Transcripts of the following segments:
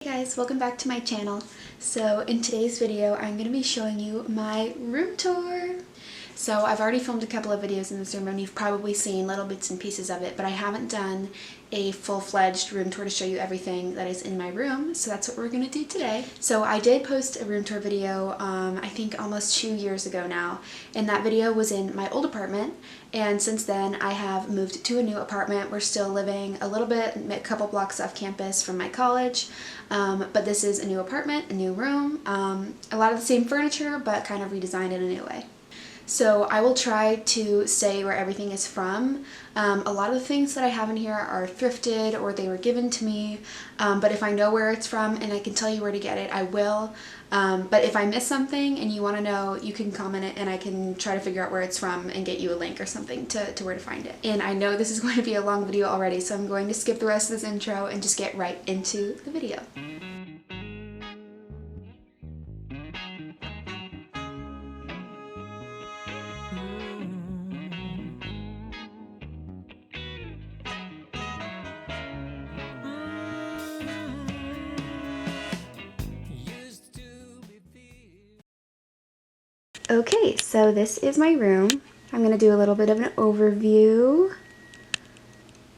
Hey guys, welcome back to my channel. So in today's video I'm going to be showing you my room tour. So I've already filmed a couple of videos in this room and you've probably seen little bits and pieces of it, but I haven't done a full-fledged room tour to show you everything that is in my room, so that's what we're going to do today. So I did post a room tour video I think almost 2 years ago now, and that video was in my old apartment, and since then I have moved to a new apartment. We're still living a little bit, a couple blocks off campus from my college, but this is a new apartment, a new room, a lot of the same furniture but kind of redesigned in a new way. So I will try to say where everything is from. A lot of the things that I have in here are thrifted or they were given to me, but if I know where it's from and I can tell you where to get it, I will. But if I miss something and you want to know, you can comment it and I can try to figure out where it's from and get you a link or something to where to find it. And I know this is going to be a long video already, so I'm going to skip the rest of this intro and just get right into the video. Okay, so this is my room. I'm going to do a little bit of an overview.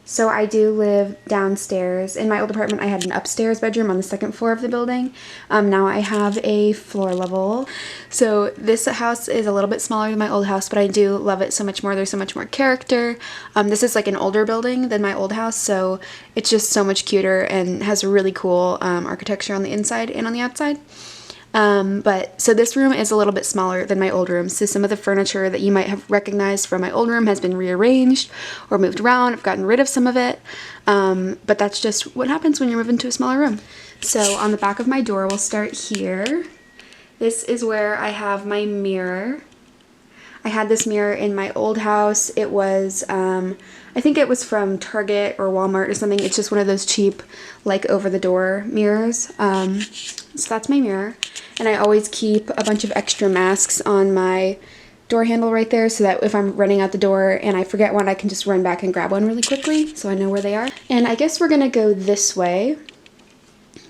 So I do live downstairs. In my old apartment I had an upstairs bedroom on the second floor of the building. Now I have a floor level. So this house is a little bit smaller than my old house, but I do love it so much more. There's so much more character. This is like an older building than my old house, so it's just so much cuter and has really cool architecture on the inside and on the outside. So this room is a little bit smaller than my old room, so some of the furniture that you might have recognized from my old room has been rearranged or moved around. I've gotten rid of some of it, but that's just what happens when you move into a smaller room. So on the back of my door, we'll start here. This is where I have my mirror. I had this mirror in my old house. It was, I think it was from Target or Walmart or something. It's just one of those cheap, like, over-the-door mirrors. So that's my mirror. And I always keep a bunch of extra masks on my door handle right there so that if I'm running out the door and I forget one, I can just run back and grab one really quickly so I know where they are. And I guess we're going to go this way.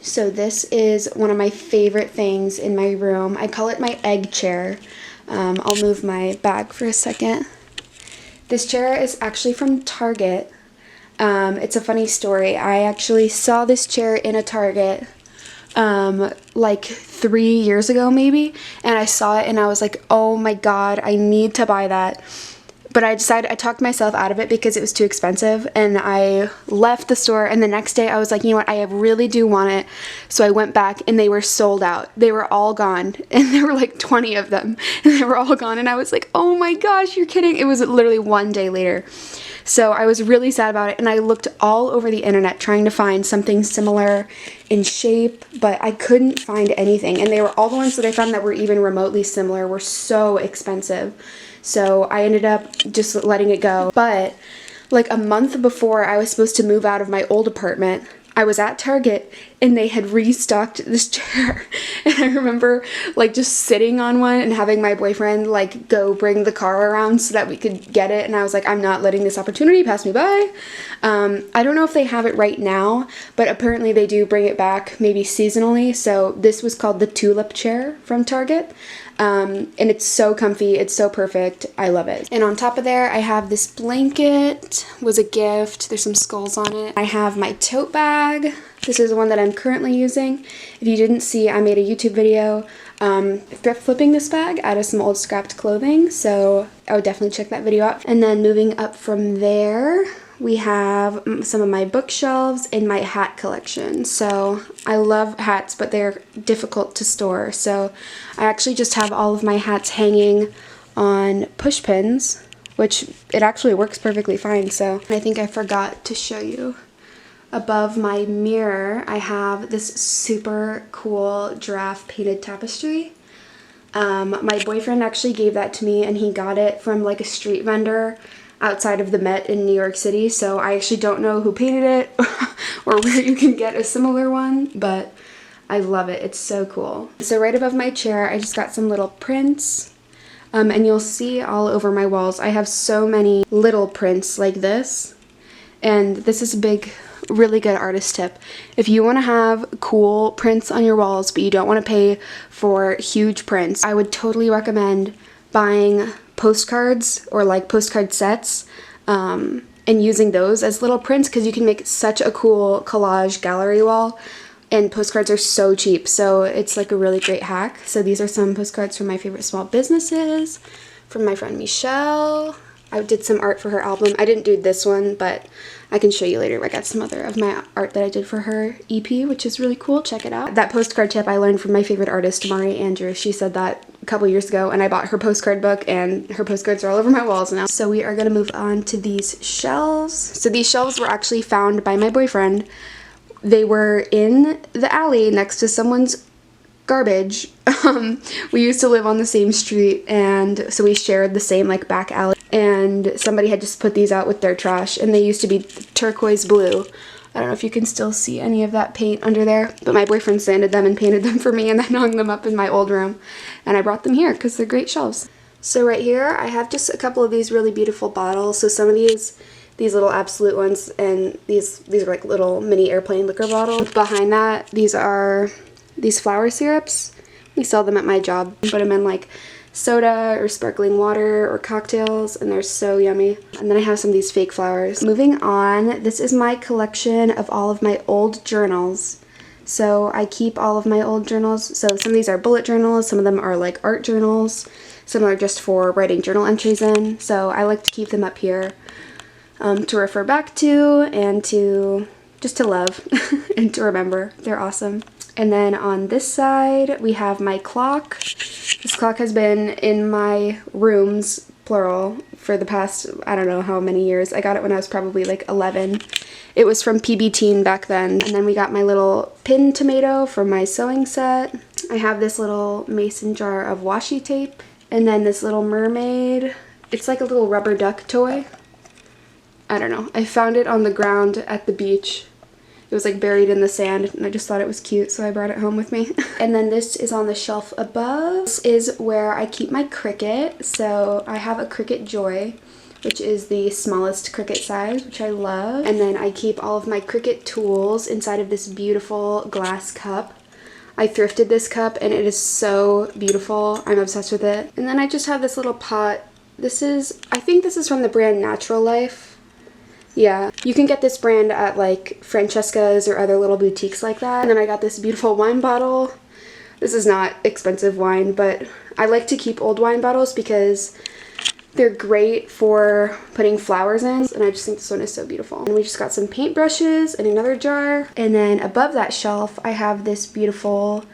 So this is one of my favorite things in my room. I call it my egg chair. I'll move my bag for a second. This chair is actually from Target. It's a funny story. I actually saw this chair in a Target like 3 years ago maybe, and I saw it and I was like, oh my god, I need to buy that. But I talked myself out of it because it was too expensive, and I left the store, and the next day I was like, you know what, I really do want it. So I went back and they were sold out. They were all gone, and there were like 20 of them, and they were all gone, and I was like, oh my gosh, you're kidding. It was literally one day later. So I was really sad about it, and I looked all over the internet trying to find something similar in shape, but I couldn't find anything, and they were all the ones that I found that were even remotely similar were so expensive. So I ended up just letting it go. But like a month before I was supposed to move out of my old apartment, I was at Target and they had restocked this chair. And I remember like just sitting on one and having my boyfriend like go bring the car around so that we could get it. And I was like, I'm not letting this opportunity pass me by. I don't know if they have it right now, but apparently they do bring it back maybe seasonally. So this was called the tulip chair from Target. And it's so comfy, it's so perfect, I love it. And on top of there, I have this blanket, was a gift, there's some skulls on it. I have my tote bag, this is the one that I'm currently using. If you didn't see, I made a YouTube video thrift flipping this bag out of some old scrapped clothing, so I would definitely check that video out. And then moving up from there, we have some of my bookshelves and my hat collection. So I love hats, but they're difficult to store. So I actually just have all of my hats hanging on push pins, which it actually works perfectly fine. So I think I forgot to show you. Above my mirror, I have this super cool giraffe painted tapestry. My boyfriend actually gave that to me, and he got it from like a street vendor outside of the Met in New York City, so I actually don't know who painted it or where you can get a similar one, but I love it. It's so cool. So right above my chair, I just got some little prints, and you'll see all over my walls, I have so many little prints like this, and this is a big really good artist tip. If you want to have cool prints on your walls, but you don't want to pay for huge prints, I would totally recommend buying postcards or like postcard sets and using those as little prints, because you can make such a cool collage gallery wall. And postcards are so cheap, so it's like a really great hack. So these are some postcards from my favorite small businesses, from my friend Michelle. I did some art for her album. I didn't do this one, but I can show you later. I got some other of my art that I did for her EP, which is really cool. Check it out. That postcard tip I learned from my favorite artist, Mari Andrews. She said that a couple years ago, and I bought her postcard book, and her postcards are all over my walls now. So we are gonna move on to these shelves. So these shelves were actually found by my boyfriend. They were in the alley next to someone's garbage. We used to live on the same street, and so we shared the same like back alley, and somebody had just put these out with their trash, and they used to be turquoise blue. I don't know if you can still see any of that paint under there, but my boyfriend sanded them and painted them for me and then hung them up in my old room, and I brought them here because they're great shelves. So right here I have just a couple of these really beautiful bottles. So some of these little Absolute ones, and these are like little mini airplane liquor bottles. Behind that, these are these flower syrups. We sell them at my job. Put them in like soda or sparkling water or cocktails, and they're so yummy. And then I have some of these fake flowers. Moving on, this is my collection of all of my old journals. So I keep all of my old journals. So some of these are bullet journals, some of them are like art journals, some are just for writing journal entries in. So I like to keep them up here. To refer back to, and to just to love and to remember. They're awesome. And then on this side we have my clock. This clock has been in my rooms, plural, for the past I don't know how many years. I got it when I was probably like 11. It was from PB Teen back then. And then we got my little pin tomato from my sewing set. I have this little mason jar of washi tape, and then this little mermaid. It's like a little rubber duck toy. I don't know. I found it on the ground at the beach. It was like buried in the sand, and I just thought it was cute, so I brought it home with me. And then this is on the shelf above. This is where I keep my Cricut. So I have a Cricut Joy, which is the smallest Cricut size, which I love. And then I keep all of my Cricut tools inside of this beautiful glass cup. I thrifted this cup, and it is so beautiful. I'm obsessed with it. And then I just have this little pot. I think this is from the brand Natural Life. Yeah, you can get this brand at like Francesca's or other little boutiques like that. And then I got this beautiful wine bottle. This is not expensive wine, but I like to keep old wine bottles because they're great for putting flowers in, and I just think this one is so beautiful. And we just got some paintbrushes and another jar. And then above that shelf I have this beautiful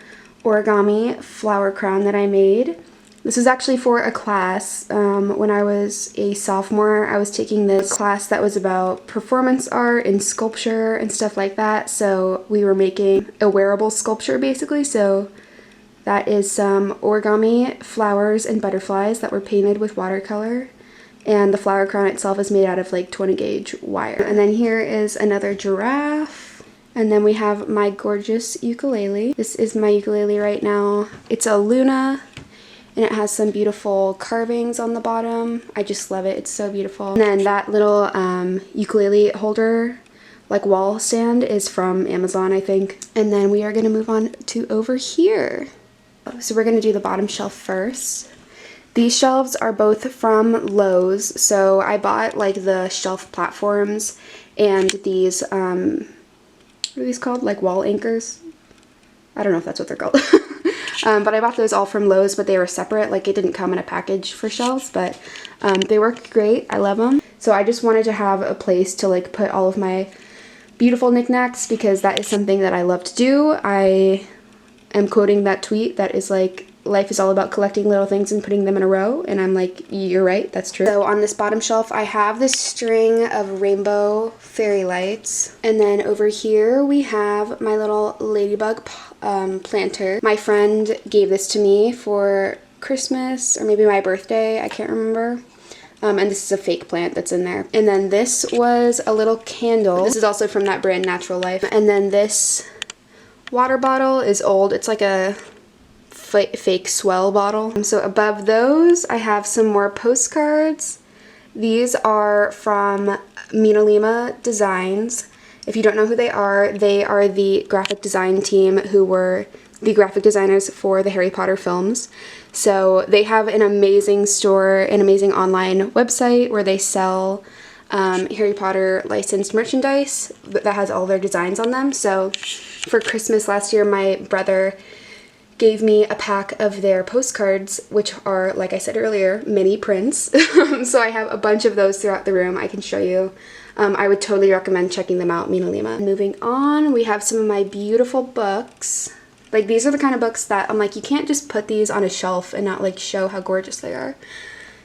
origami flower crown that I made. This is actually for a class. When I was a sophomore, I was taking this class that was about performance art and sculpture and stuff like that. So we were making a wearable sculpture basically. So that is some origami flowers and butterflies that were painted with watercolor. And the flower crown itself is made out of like 20 gauge wire. And then here is another giraffe. And then we have my gorgeous ukulele. This is my ukulele right now. It's a Luna. And it has some beautiful carvings on the bottom. I just love it. It's so beautiful. And then that little ukulele holder, like wall stand, is from Amazon, I think. And then we are going to move on to over here. So we're going to do the bottom shelf first. These shelves are both from Lowe's. So I bought like the shelf platforms and these, what are these called? Like wall anchors? I don't know if that's what they're called. But I bought those all from Lowe's, but they were separate. Like it didn't come in a package for shelves, but they work great. I love them. So I just wanted to have a place to like put all of my beautiful knickknacks, because that is something that I love to do. I am quoting that tweet that is like, life is all about collecting little things and putting them in a row, and I'm like, you're right, that's true. So on this bottom shelf I have this string of rainbow fairy lights, and then over here we have my little ladybug planter. My friend gave this to me for Christmas or maybe my birthday, I can't remember. And this is a fake plant that's in there. And then this was a little candle. This is also from that brand Natural Life. And then this water bottle is old. It's like a fake swell bottle. So above those I have some more postcards. These are from Mina Lima Designs, If you don't know who they are the graphic design team who were the graphic designers for the Harry Potter films. So they have an amazing store, an amazing online website where they sell Harry Potter licensed merchandise that has all their designs on them. So for Christmas last year, my brother gave me a pack of their postcards, which are, like I said earlier, mini prints. So I have a bunch of those throughout the room. I can show you. I would totally recommend checking them out, Mina Lima. Moving on, we have some of my beautiful books. Like, these are the kind of books that I'm like, you can't just put these on a shelf and not like show how gorgeous they are.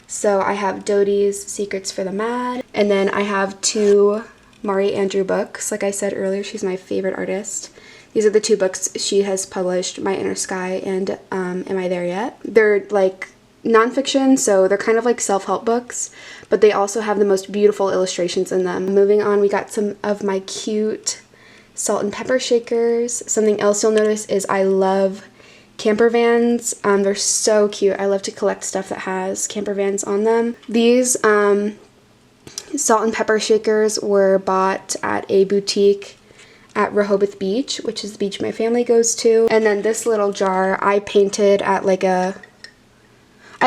So I have Dodie's Secrets for the Mad, and then I have 2 Mari Andrew books. Like I said earlier, she's my favorite artist. These are the 2 books she has published, My Inner Sky and Am I There Yet? They're like nonfiction, so they're kind of like self-help books, but they also have the most beautiful illustrations in them. Moving on, we got some of my cute salt and pepper shakers. Something else you'll notice is I love camper vans. They're so cute. I love to collect stuff that has camper vans on them. These salt and pepper shakers were bought at a boutique at Rehoboth Beach, which is the beach my family goes to. And then this little jar I painted at like I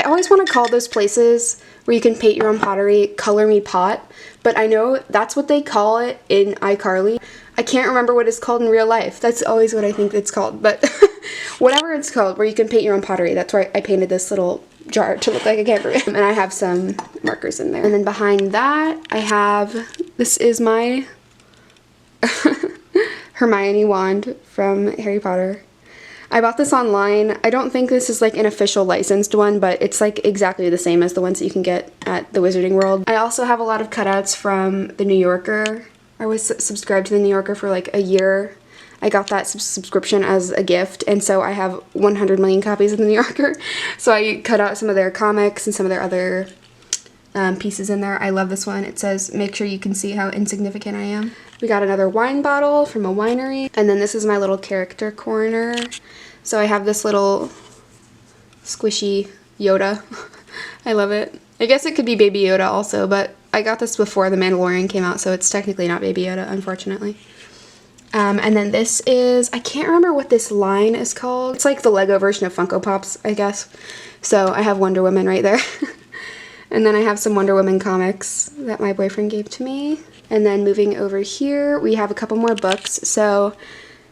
always want to call those places where you can paint your own pottery Color Me Pot, but I know that's what they call it in iCarly. I can't remember what it's called in real life. That's always what I think it's called, but whatever it's called, where you can paint your own pottery, that's where I painted this little jar to look like a camper van. And I have some markers in there. And then behind that, I have, this is my Hermione wand from Harry Potter. I bought this online. I don't think this is like an official licensed one, but it's like exactly the same as the ones that you can get at the Wizarding World. I also have a lot of cutouts from the New Yorker. I was subscribed to the New Yorker for like a year. I got that subscription as a gift, and so I have 100 million copies of the New Yorker. So I cut out some of their comics and some of their other pieces in there. I love this one. It says, "Make sure you can see how insignificant I am." We got another wine bottle from a winery, and then this is my little character corner. So I have this little squishy Yoda. I love it. I guess it could be Baby Yoda also, but I got this before The Mandalorian came out, so it's technically not Baby Yoda, unfortunately. And then this is, I can't remember what this line is called. It's like the Lego version of Funko Pops, I guess. So I have Wonder Woman right there. And then I have some Wonder Woman comics that my boyfriend gave to me. And then moving over here, we have a couple more books. So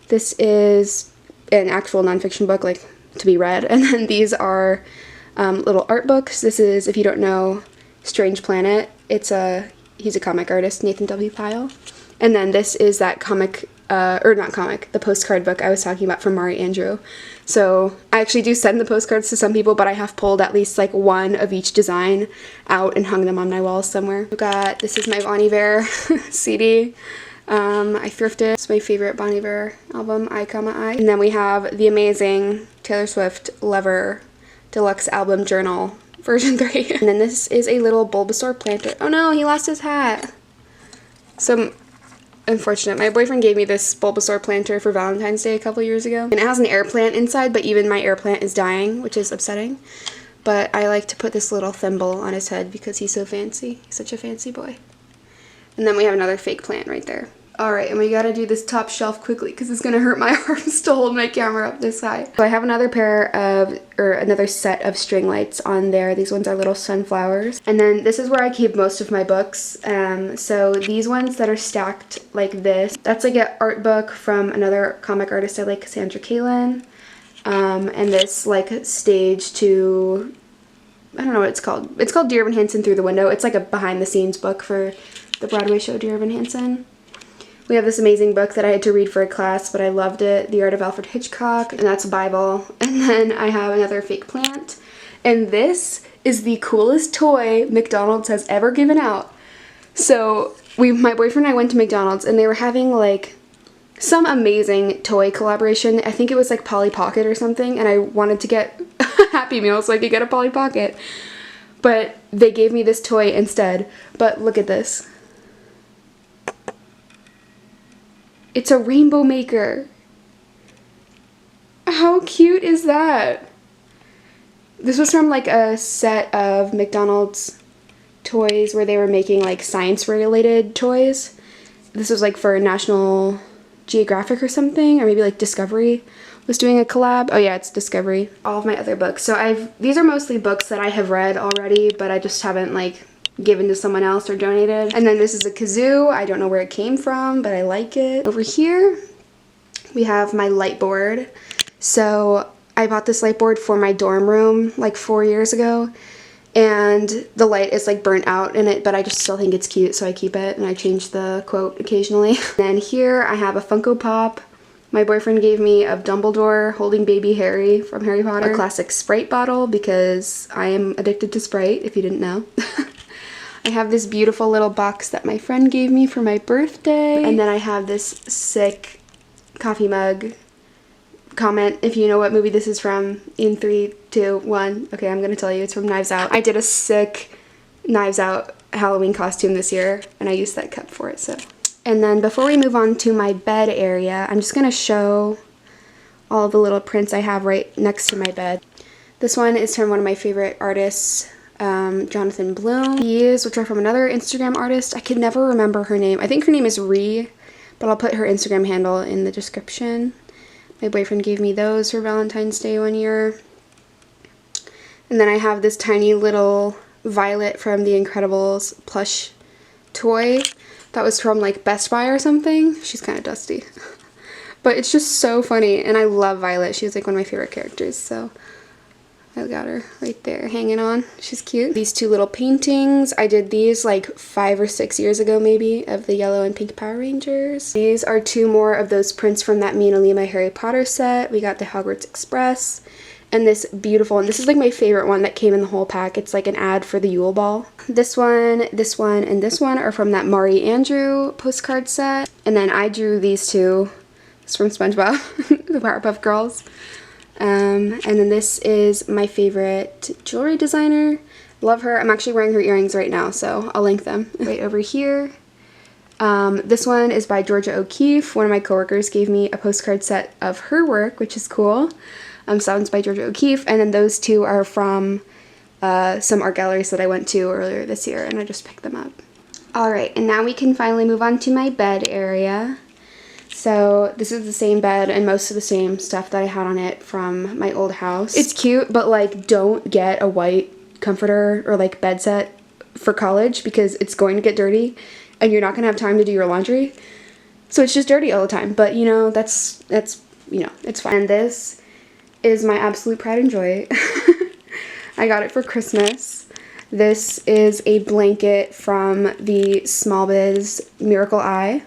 this is an actual nonfiction book, like to be read. And then these are little art books. This is, if you don't know, Strange Planet. He's a comic artist, Nathan W. Pyle. And then this is that comic, the postcard book I was talking about from Mari Andrew. So I actually do send the postcards to some people, but I have pulled at least like one of each design out and hung them on my walls somewhere. This is my Bon Iver CD. I thrifted. It's my favorite Bon Iver album, I, I. And then we have the amazing Taylor Swift Lover Deluxe Album Journal version 3. And then this is a little Bulbasaur planter. Oh no, he lost his hat. So unfortunate. My boyfriend gave me this Bulbasaur planter for Valentine's Day a couple years ago. And it has an air plant inside, but even my air plant is dying, which is upsetting. But I like to put this little thimble on his head because he's so fancy. He's such a fancy boy. And then we have another fake plant right there. Alright, and we gotta do this top shelf quickly because it's gonna hurt my arms to hold my camera up this high. So I have another another set of string lights on there. These ones are little sunflowers. And then this is where I keep most of my books. So these ones that are stacked like this, that's like an art book from another comic artist I like, Cassandra Kalin. And this like stage to, I don't know what it's called. It's called Dear Evan Hansen Through the Window. It's like a behind the scenes book for the Broadway show Dear Evan Hansen. We have this amazing book that I had to read for a class, but I loved it, The Art of Alfred Hitchcock, and that's a Bible. And then I have another fake plant. And this is the coolest toy McDonald's has ever given out. So my boyfriend and I went to McDonald's, and they were having like some amazing toy collaboration. I think it was like Polly Pocket or something, and I wanted to get a Happy Meal so I could get a Polly Pocket. But they gave me this toy instead. But look at this. It's a rainbow maker. How cute is that? This was from like a set of McDonald's toys where they were making like science related toys. this was like for National Geographic or something, or maybe like Discovery was doing a collab. Oh yeah, it's Discovery. All of my other books. So these are mostly books that I have read already, but I just haven't like given to someone else or donated. And then this is a kazoo. I don't know where it came from, but I like it. Over here, we have my light board. So I bought this light board for my dorm room like 4 years ago, and the light is like burnt out in it, but I just still think it's cute, so I keep it, and I change the quote occasionally. Then here I have a Funko Pop my boyfriend gave me of Dumbledore holding baby Harry from Harry Potter. A classic Sprite bottle, because I am addicted to Sprite, if you didn't know. I have this beautiful little box that my friend gave me for my birthday. And then I have this sick coffee mug. Comment if you know what movie this is from in 3, 2, 1. Okay, I'm gonna tell you. It's from Knives Out. I did a sick Knives Out Halloween costume this year, and I used that cup for it, so. And then before we move on to my bed area, I'm just gonna show all of the little prints I have right next to my bed. This one is from one of my favorite artists, Jonathan Bloom. These, which are from another Instagram artist, I could never remember her name. I think her name is Ree, but I'll put her Instagram handle in the description. My boyfriend gave me those for Valentine's Day one year. And then I have this tiny little Violet from The Incredibles plush toy that was from like Best Buy or something. She's kind of dusty. But it's just so funny, and I love Violet. She's like one of my favorite characters, so I got her right there hanging on. She's cute. These two little paintings, I did these like 5 or 6 years ago maybe, of the yellow and pink Power Rangers. These are 2 more of those prints from that Me and Alima Harry Potter set. We got the Hogwarts Express, and this beautiful, and this is like my favorite one that came in the whole pack. It's like an ad for the Yule Ball. This one, and this one are from that Mari Andrew postcard set. And then I drew these 2. It's from SpongeBob, the Powerpuff Girls. And then this is my favorite jewelry designer. Love her. I'm actually wearing her earrings right now, so I'll link them. Right over here. This one is by Georgia O'Keeffe. One of my coworkers gave me a postcard set of her work, which is cool. So that one's by Georgia O'Keeffe. And then those 2 are from some art galleries that I went to earlier this year, and I just picked them up. Alright, and now we can finally move on to my bed area. So this is the same bed and most of the same stuff that I had on it from my old house. It's cute, but like don't get a white comforter or like bed set for college, because it's going to get dirty and you're not going to have time to do your laundry. So it's just dirty all the time, but you know, that's you know, it's fine. And this is my absolute pride and joy. I got it for Christmas. This is a blanket from the Small Biz Miracle Eye.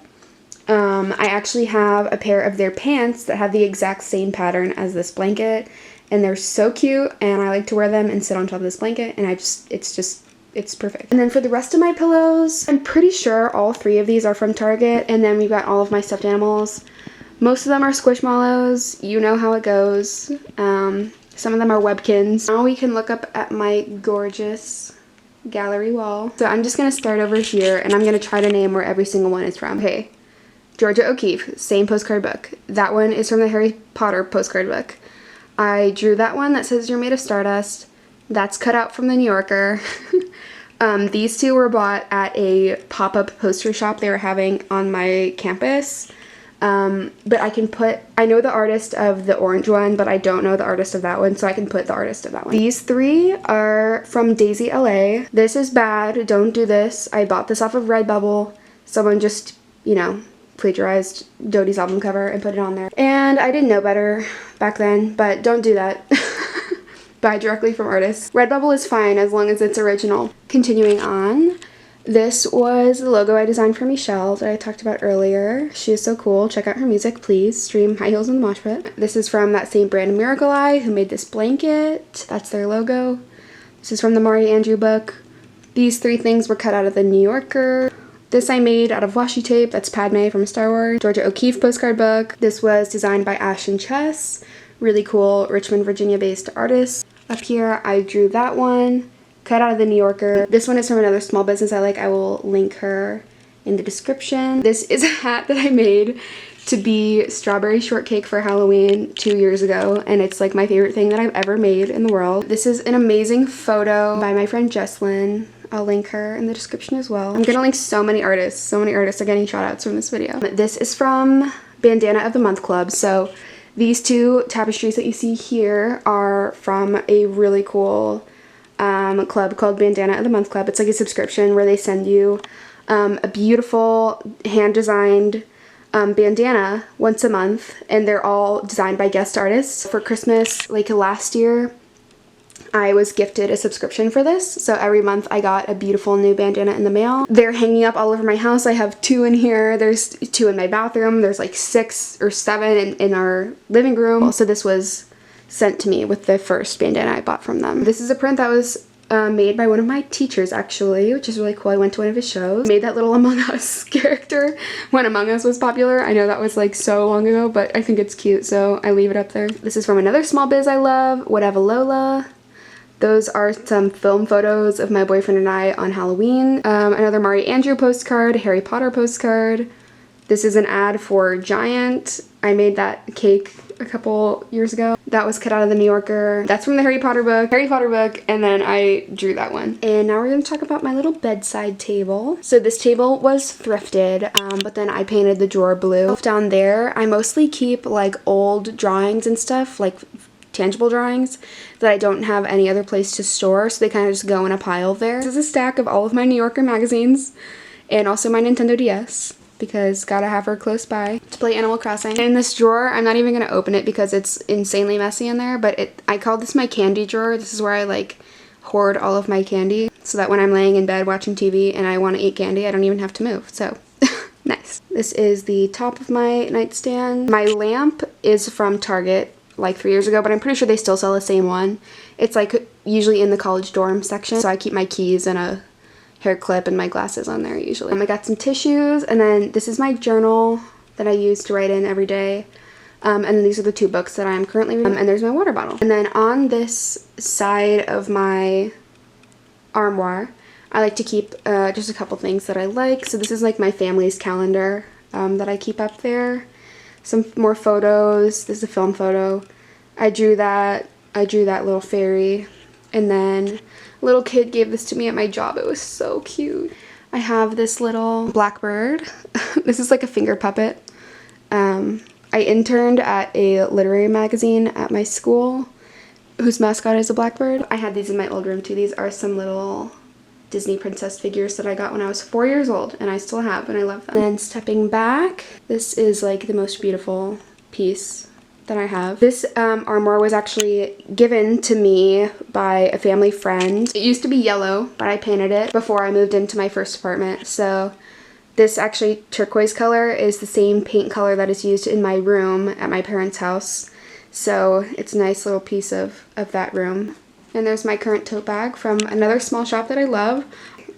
I actually have a pair of their pants that have the exact same pattern as this blanket, and they're so cute, and I like to wear them and sit on top of this blanket, and it's perfect. And then for the rest of my pillows, I'm pretty sure all 3 of these are from Target, and then we've got all of my stuffed animals. Most of them are Squishmallows. You know how it goes. Some of them are Webkins. Now we can look up at my gorgeous gallery wall. So I'm just gonna start over here, and I'm gonna try to name where every single one is from. Okay. Georgia O'Keeffe, same postcard book. That one is from the Harry Potter postcard book. I drew that one that says You're Made of Stardust. That's cut out from the New Yorker. These 2 were bought at a pop-up poster shop they were having on my campus. But I know the artist of the orange one, but I don't know the artist of that one, so I can put the artist of that one. These 3 are from Daisy LA. This is bad, don't do this. I bought this off of Redbubble. Someone just, you know, plagiarized Dodie's album cover and put it on there. And I didn't know better back then, but don't do that. Buy directly from artists. Redbubble is fine as long as it's original. Continuing on, this was the logo I designed for Michelle that I talked about earlier. She is so cool. Check out her music, please. Stream High Heels in the Mosh Pit. This is from that same brand, Miracle Eye, who made this blanket. That's their logo. This is from the Mari Andrew book. These 3 things were cut out of the New Yorker. This I made out of washi tape. That's Padme from Star Wars. Georgia O'Keeffe postcard book. This was designed by Ashton Chess. Really cool Richmond, Virginia based artist. Up here I drew that one. Cut out of the New Yorker. This one is from another small business I like. I will link her in the description. This is a hat that I made to be strawberry shortcake for Halloween 2 years ago, and it's like my favorite thing that I've ever made in the world. This is an amazing photo by my friend Jesslyn. I'll link her in the description as well. I'm gonna link so many artists. So many artists are getting shout outs from this video. This is from Bandana of the Month Club. So these two tapestries that you see here are from a really cool club called Bandana of the Month Club. It's like a subscription where they send you a beautiful hand-designed bandana once a month, and they're all designed by guest artists. For Christmas, like last year, I was gifted a subscription for this, so every month I got a beautiful new bandana in the mail. They're hanging up all over my house. I have 2 in here, there's 2 in my bathroom, there's like 6 or 7 in our living room. So this was sent to me with the first bandana I bought from them. This is a print that was made by one of my teachers, actually, which is really cool. I went to one of his shows. Made that little Among Us character when Among Us was popular. I know that was like so long ago, but I think it's cute, so I leave it up there. This is from another small biz I love, Whatever Lola. Those are some film photos of my boyfriend and I on Halloween. Another Mari Andrew postcard, Harry Potter postcard. This is an ad for Giant. I made that cake a couple years ago. That was cut out of the New Yorker. That's from the Harry Potter book, and then I drew that one. And now we're gonna talk about my little bedside table. So this table was thrifted, but then I painted the drawer blue. Down there, I mostly keep like old drawings and stuff, like tangible drawings that I don't have any other place to store, so they kind of just go in a pile there. This is a stack of all of my New Yorker magazines and also my Nintendo DS, because gotta have her close by to play Animal Crossing. In this drawer, I'm not even gonna open it because it's insanely messy in there, but I call this my candy drawer. This is where I like hoard all of my candy so that when I'm laying in bed watching TV and I want to eat candy, I don't even have to move. So nice. This is the top of my nightstand. My lamp is from Target like 3 years ago, but I'm pretty sure they still sell the same one. It's like usually in the college dorm section, so I keep my keys and a hair clip and my glasses on there usually. I got some tissues, and then this is my journal that I use to write in every day. And then these are the 2 books that I'm currently reading, and there's my water bottle. And then on this side of my armoire, I like to keep just a couple things that I like. So this is like my family's calendar that I keep up there. Some more photos. This is a film photo. I drew that little fairy, and then a little kid gave this to me at my job. It was so cute. I have this little blackbird. This is like a finger puppet. I interned at a literary magazine at my school whose mascot is a blackbird. I had these in my old room too. These are some little Disney princess figures that I got when I was 4 years old, and I still have, and I love them. And then stepping back, this is like the most beautiful piece that I have. This armoire was actually given to me by a family friend. It used to be yellow, but I painted it before I moved into my first apartment. So this actually turquoise color is the same paint color that is used in my room at my parents' house. So it's a nice little piece of that room. And there's my current tote bag from another small shop that I love.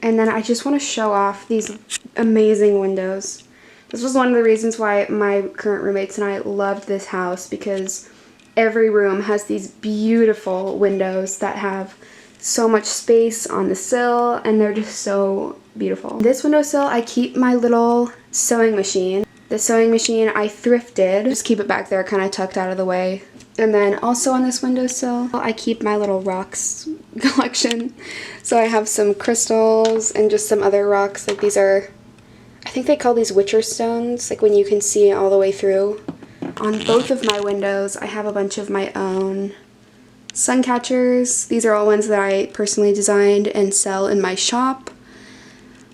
And then I just want to show off these amazing windows. This was one of the reasons why my current roommates and I loved this house, because every room has these beautiful windows that have so much space on the sill, and they're just so beautiful. This windowsill, I keep my little sewing machine. The sewing machine I thrifted. Just keep it back there kind of tucked out of the way. And then also on this windowsill, I keep my little rocks collection. So I have some crystals and just some other rocks. Like these are, I think they call these witcher stones, like when you can see all the way through. On both of my windows, I have a bunch of my own sun catchers. These are all ones that I personally designed and sell in my shop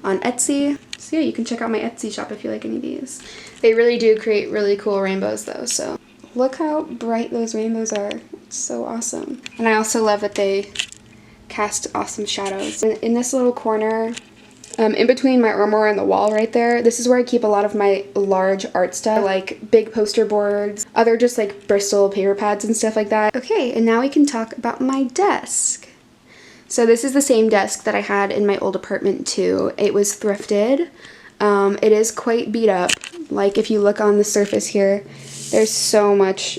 on Etsy. So yeah, you can check out my Etsy shop if you like any of these. They really do create really cool rainbows though, so look how bright those rainbows are. It's so awesome. And I also love that they cast awesome shadows. And in this little corner, in between my armoire and the wall right there, this is where I keep a lot of my large art stuff, like big poster boards, other just like Bristol paper pads and stuff like that. Okay, and now we can talk about my desk. So this is the same desk that I had in my old apartment too. It was thrifted. It is quite beat up. Like if you look on the surface here, there's so much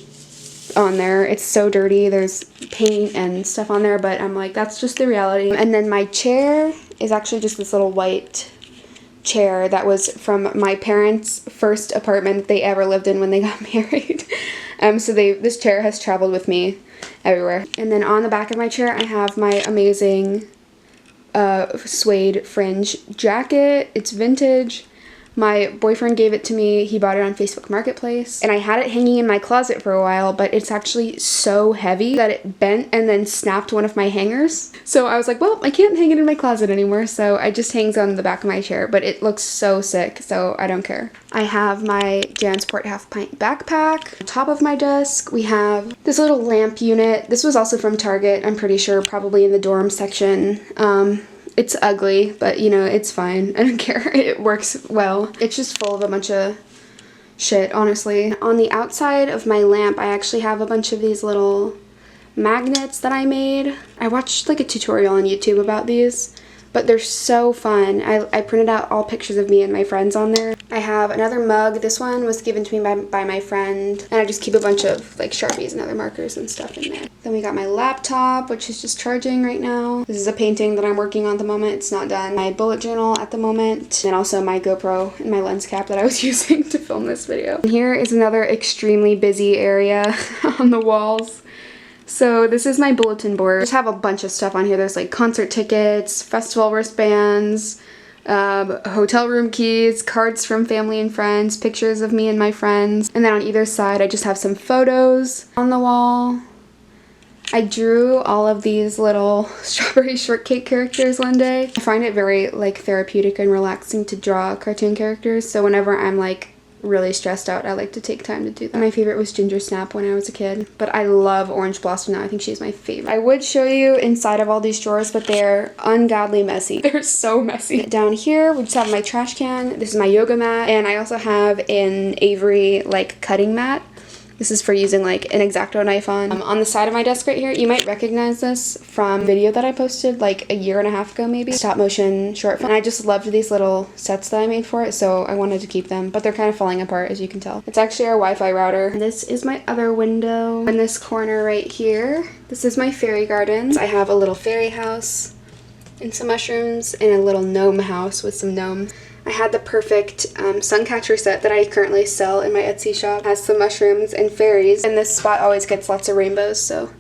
on there. It's so dirty. There's paint and stuff on there, but I'm like, that's just the reality. And then my chair is actually just this little white chair that was from my parents' first apartment they ever lived in when they got married. So this chair has traveled with me everywhere. And then on the back of my chair, I have my amazing suede fringe jacket. It's vintage. My boyfriend gave it to me. He bought it on Facebook Marketplace. And I had it hanging in my closet for a while, but it's actually so heavy that it bent and then snapped one of my hangers. So I was like, well, I can't hang it in my closet anymore, so it just hangs on the back of my chair, but it looks so sick, so I don't care. I have my JanSport half pint backpack. On top of my desk, we have this little lamp unit. This was also from Target, I'm pretty sure, probably in the dorm section. It's ugly, but you know, it's fine. I don't care. It works well. It's just full of a bunch of shit, honestly. On the outside of my lamp, I actually have a bunch of these little magnets that I made. I watched like a tutorial on YouTube about these, but they're so fun. I printed out all pictures of me and my friends on there. I have another mug. This one was given to me by my friend, and I just keep a bunch of like Sharpies and other markers and stuff in there. Then we got my laptop, which is just charging right now. This is a painting that I'm working on at the moment. It's not done. My bullet journal at the moment, and also my GoPro and my lens cap that I was using to film this video. And here is another extremely busy area on the walls. So this is my bulletin board. I just have a bunch of stuff on here. There's like concert tickets, festival wristbands, hotel room keys, cards from family and friends, pictures of me and my friends. And then on either side, I just have some photos on the wall. I drew all of these little strawberry shortcake characters one day. I find it very like therapeutic and relaxing to draw cartoon characters. So whenever I'm like really stressed out, I like to take time to do that. My favorite was Ginger Snap when I was a kid, but I love Orange Blossom now. I think she's my favorite. I would show you inside of all these drawers, but they're ungodly messy. They're so messy. Down here, we just have my trash can. This is my yoga mat, and I also have an Avery like cutting mat. This is for using like an X-Acto knife on. On the side of my desk right here, you might recognize this from a video that I posted like a year and a half ago maybe. Stop motion short film. And I just loved these little sets that I made for it, so I wanted to keep them, but they're kind of falling apart as you can tell. It's actually our Wi-Fi router. And this is my other window. In this corner right here, this is my fairy gardens. I have a little fairy house and some mushrooms and a little gnome house with some gnomes. I had the perfect suncatcher set that I currently sell in my Etsy shop. It has some mushrooms and fairies, and this spot always gets lots of rainbows, so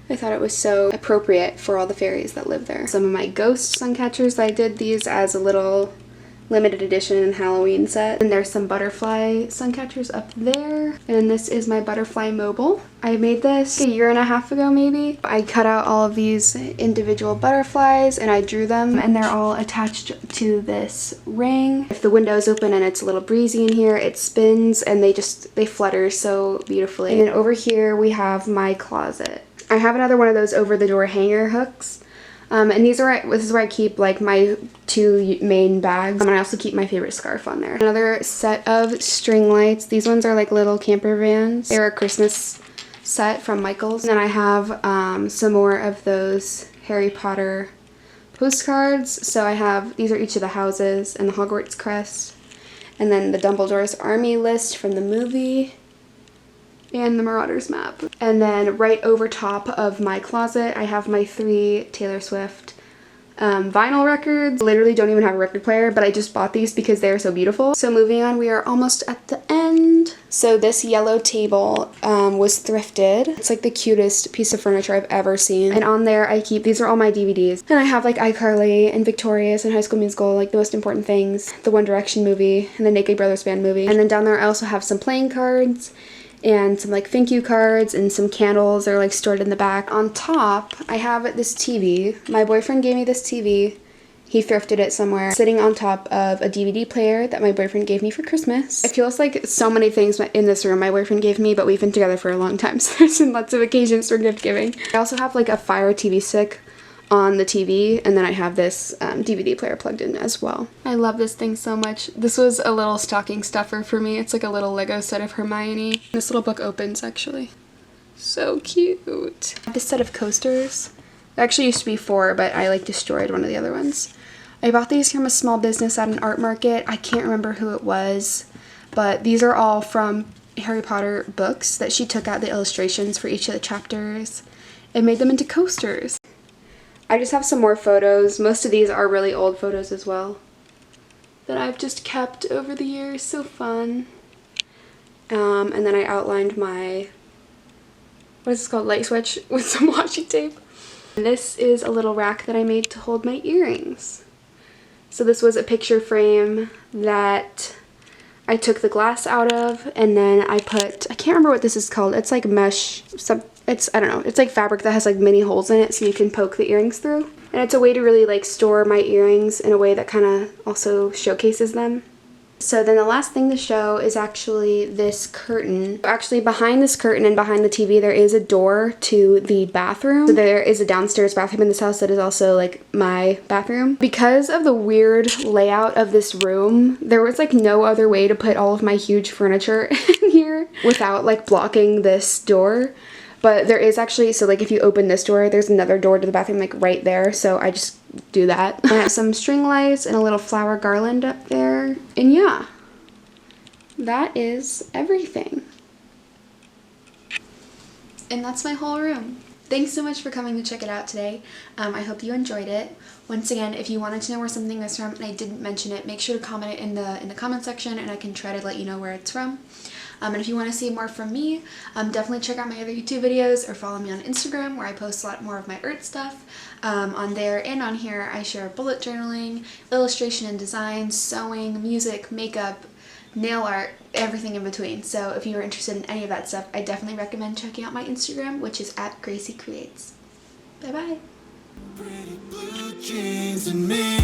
I thought it was so appropriate for all the fairies that live there. Some of my ghost suncatchers, I did these as a little limited edition Halloween set. And there's some butterfly suncatchers up there. And this is my butterfly mobile. I made this a year and a half ago maybe. I cut out all of these individual butterflies and I drew them, and they're all attached to this ring. If the window is open and it's a little breezy in here, it spins and they flutter so beautifully. And then over here we have my closet. I have another one of those over the door hanger hooks. And this is where I keep like my two main bags, and I also keep my favorite scarf on there. Another set of string lights. These ones are like little camper vans. They're a Christmas set from Michael's. And then I have some more of those Harry Potter postcards. So I have, these are each of the houses and the Hogwarts crest. And then the Dumbledore's army list from the movie. And the Marauders map. And then right over top of my closet, I have my 3 Taylor Swift vinyl records. Literally don't even have a record player, but I just bought these because they're so beautiful. So moving on, we are almost at the end. So this yellow table was thrifted. It's like the cutest piece of furniture I've ever seen. And on there I keep, these are all my DVDs. And I have like iCarly and Victorious and High School Musical, like the most important things, the One Direction movie and the Naked Brothers Band movie. And then down there I also have some playing cards and some like thank you cards and some candles are like stored in the back. On top, I have this TV. My boyfriend gave me this TV. He thrifted it somewhere, sitting on top of a DVD player that my boyfriend gave me for Christmas. It feels like so many things in this room my boyfriend gave me, but we've been together for a long time, so there's been lots of occasions for gift giving. I also have like a Fire TV stick on the TV, and then I have this DVD player plugged in as well. I love this thing so much. This was a little stocking stuffer for me. It's like a little Lego set of Hermione. This little book opens actually. So cute. This set of coasters. It actually used to be 4, but I like destroyed one of the other ones. I bought these from a small business at an art market. I can't remember who it was, but these are all from Harry Potter books that she took out the illustrations for each of the chapters and made them into coasters. I just have some more photos. Most of these are really old photos as well that I've just kept over the years. So fun. And then I outlined my, what is this called, light switch with some washi tape. This is a little rack that I made to hold my earrings. So this was a picture frame that I took the glass out of, and then I can't remember what this is called. It's like mesh, I don't know, it's like fabric that has like mini holes in it so you can poke the earrings through. And it's a way to really like store my earrings in a way that kind of also showcases them. So then the last thing to show is actually this curtain. Actually behind this curtain and behind the TV there is a door to the bathroom. So there is a downstairs bathroom in this house that is also like my bathroom. Because of the weird layout of this room, there was like no other way to put all of my huge furniture in here without like blocking this door. But there is actually, so like if you open this door, there's another door to the bathroom like right there. So I just do that. I have some string lights and a little flower garland up there. And yeah, that is everything. And that's my whole room. Thanks so much for coming to check it out today. I hope you enjoyed it. Once again, if you wanted to know where something is from and I didn't mention it, make sure to comment it in the comment section and I can try to let you know where it's from. And if you want to see more from me, definitely check out my other YouTube videos or follow me on Instagram where I post a lot more of my art stuff. On there and on here I share bullet journaling, illustration and design, sewing, music, makeup, nail art, everything in between. So if you're interested in any of that stuff, I definitely recommend checking out my Instagram, which is @graciecreates. Bye bye! Pretty blue jeans and me.